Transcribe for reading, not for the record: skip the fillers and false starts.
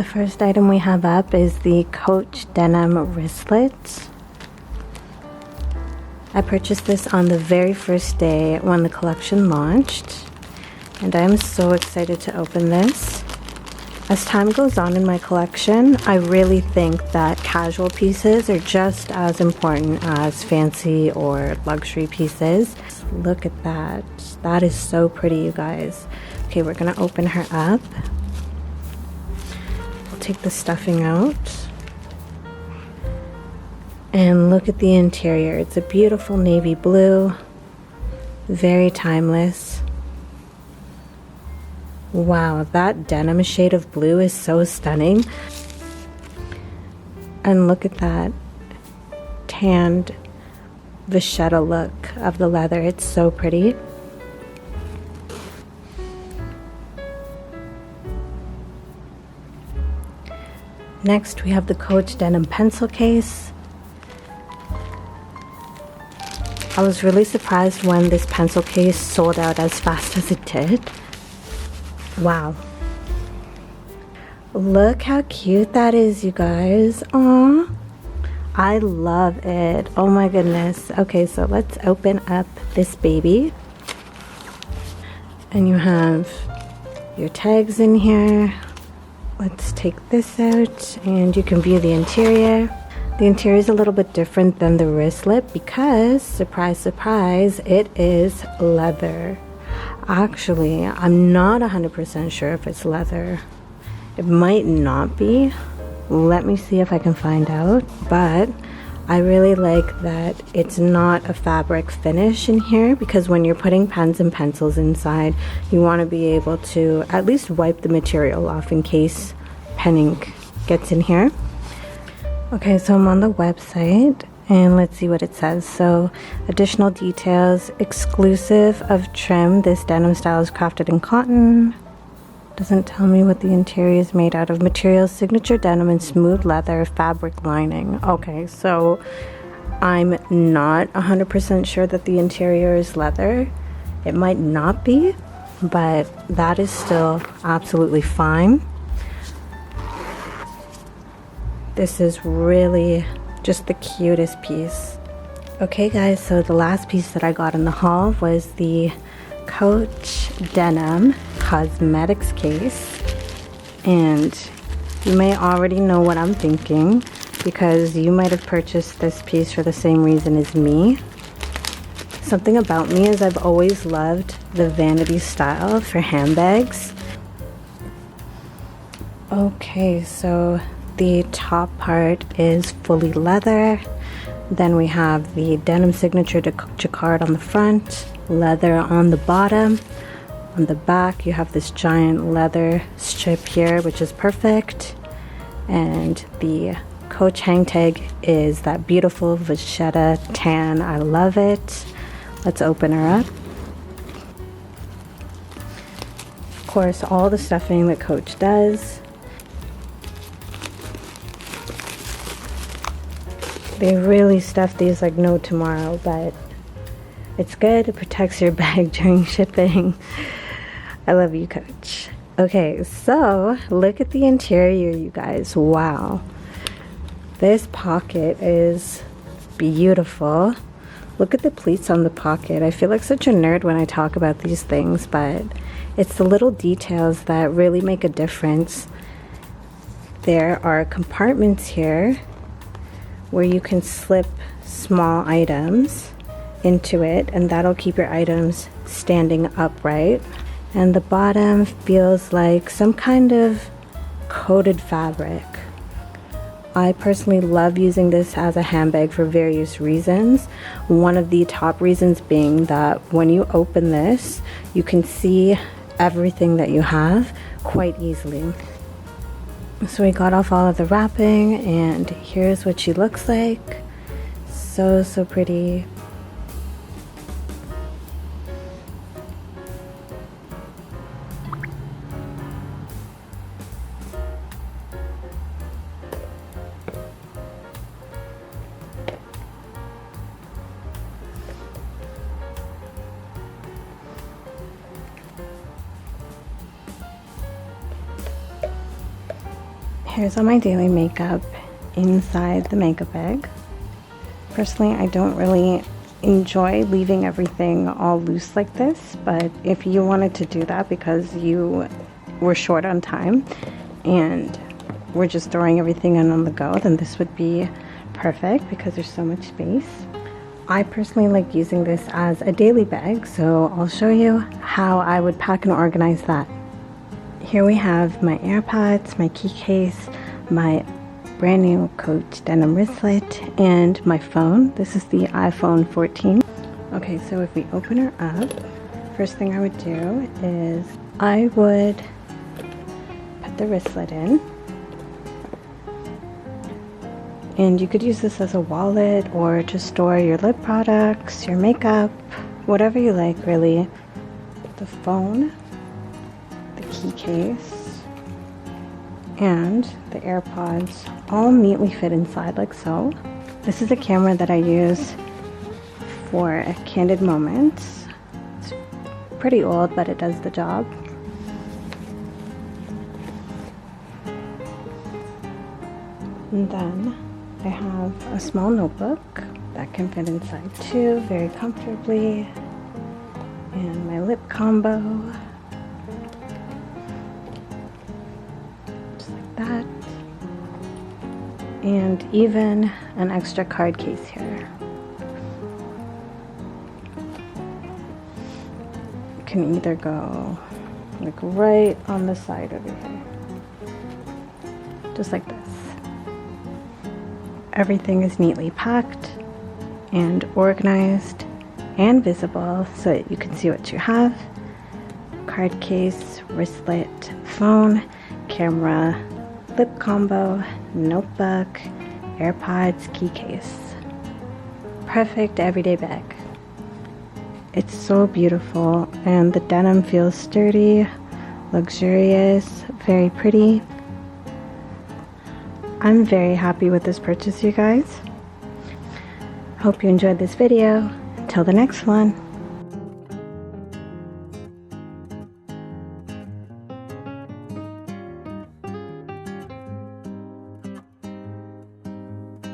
The first item we have up is the Coach denim wristlet. I purchased this on the very first day when the collection launched, and I'm so excited to open this. As time goes on in my collection, I really think that casual pieces are just as important as fancy or luxury pieces. Look at that. That is so pretty, you guys. Okay, we're gonna open her up. We'll take the stuffing out. And look at the interior. It's a beautiful navy blue. Very timeless. Wow, that denim shade of blue is so stunning. And look at that tanned vachetta look of the leather. It's so pretty. Next, we have the Coach denim pencil case. I was really surprised when this pencil case sold out as fast as it did. Wow. Look how cute that is, you guys. Aww. I love it. Oh my goodness. Okay, so let's open up this baby. And you have your tags in here. Let's take this out and you can view the interior. The interior is a little bit different than the wristlet because, surprise, surprise, it is leather. Actually, I'm not 100% sure if it's leather. It might not be. Let me see if I can find out. But I really like that it's not a fabric finish in here, because when you're putting pens and pencils inside, you want to be able to at least wipe the material off in case pen ink gets in here. Okay, so I'm on the website and let's see what it says. So, additional details: exclusive of trim, this denim style is crafted in cotton. Doesn't tell me what the interior is made out of. Materials: signature denim and smooth leather fabric lining. Okay, so I'm not 100% sure that the interior is leather. It might not be, but that is still absolutely fine. This is really just the cutest piece. Okay guys, so the last piece that I got in the haul was the Coach denim cosmetics case. And you may already know what I'm thinking, because you might have purchased this piece for the same reason as me. Something about me is I've always loved the vanity style for handbags. Okay, so the top part is fully leather. Then we have the denim signature jacquard on the front, leather on the bottom. On the back, you have this giant leather strip here, which is perfect. And the Coach hang tag is that beautiful vachetta tan. I love it. Let's open her up. Of course, all the stuffing that Coach does. They really stuff these like no tomorrow, but it's good. It protects your bag during shipping. I love you, Coach. Okay, so look at the interior, you guys. Wow. This pocket is beautiful. Look at the pleats on the pocket. I feel like such a nerd when I talk about these things, but it's the little details that really make a difference. There are compartments here where you can slip small items into it, and that'll keep your items standing upright. And the bottom feels like some kind of coated fabric. I personally love using this as a handbag for various reasons. One of the top reasons being that when you open this, you can see everything that you have quite easily. So we got off all of the wrapping, and here's what she looks like. So pretty. Here's all my daily makeup inside the makeup bag. Personally, I don't really enjoy leaving everything all loose like this, but if you wanted to do that because you were short on time and we're just throwing everything in on the go, then this would be perfect because there's so much space. I personally like using this as a daily bag, so I'll show you how I would pack and organize that. Here we have my AirPods, my key case, my brand new Coach denim wristlet, and my phone. This is the iPhone 14. Okay, so if we open her up, first thing I would do is I would put the wristlet in. And you could use this as a wallet or to store your lip products, your makeup, whatever you like really. The phone, the key case, and the AirPods all neatly fit inside like so. This is a camera that I use for candid moments. It's pretty old, but it does the job. And then I have a small notebook that can fit inside too, very comfortably. And my lip combo. Just like that. And even an extra card case here. It can either go like right on the side over here. Just like this. Everything is neatly packed and organized and visible so that you can see what you have. Card case, wristlet, phone, camera, lip combo, notebook, AirPods, key case. Perfect everyday bag. It's so beautiful and the denim feels sturdy, luxurious, very pretty. I'm very happy with this purchase, you guys. Hope you enjoyed this video. Until the next one.